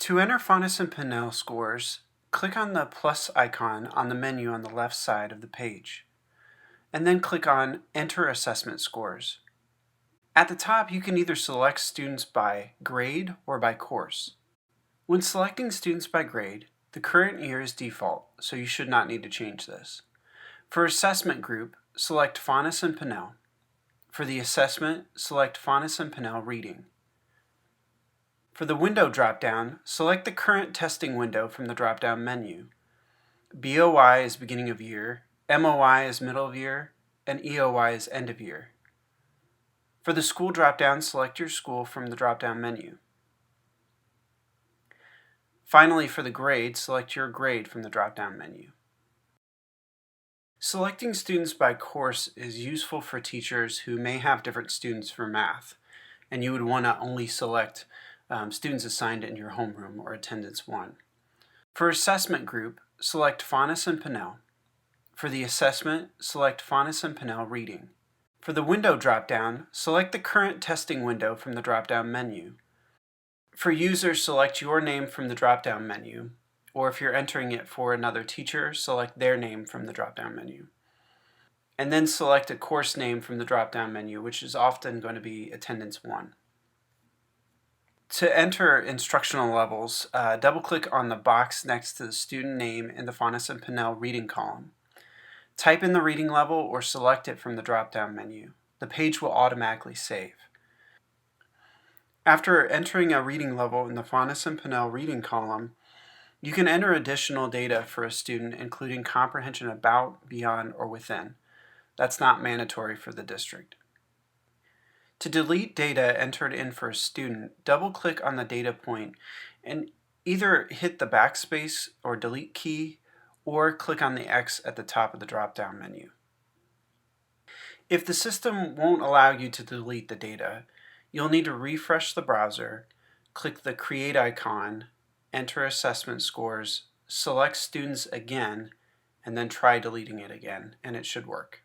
To enter Fountas Pinnell scores, click on the plus icon on the menu on the left side of the page, and then click on Enter Assessment Scores. At the top, you can either select students by grade or by course. When selecting students by grade, the current year is default, so you should not need to change this. For assessment group, select Fountas Pinnell. For the assessment, select Fountas Pinnell Reading. For the window drop-down, select the current testing window from the drop-down menu. BOY is beginning of year, MOY is middle of year, and EOY is end of year. For the school drop-down, select your school from the drop-down menu. Finally, for the grade, select your grade from the drop-down menu. Selecting students by course is useful for teachers who may have different students for math, and you would want to only select students assigned in your homeroom or attendance 1. For assessment group, select Fountas Pinnell. For the assessment, select Fountas Pinnell Reading. For the window drop-down, select the current testing window from the drop-down menu. For users, select your name from the drop-down menu, or if you're entering it for another teacher, select their name from the drop-down menu. And then select a course name from the drop-down menu, which is often going to be attendance 1. To enter instructional levels, double-click on the box next to the student name in the Fountas Pinnell reading column. Type in the reading level or select it from the drop-down menu. The page will automatically save. After entering a reading level in the Fountas Pinnell reading column, you can enter additional data for a student, including comprehension about, beyond, or within. That's not mandatory for the district. To delete data entered in for a student, double-click on the data point and either hit the backspace or delete key, or click on the X at the top of the drop-down menu. If the system won't allow you to delete the data, you'll need to refresh the browser, click the Create icon, enter assessment scores, select students again, and then try deleting it again, and it should work.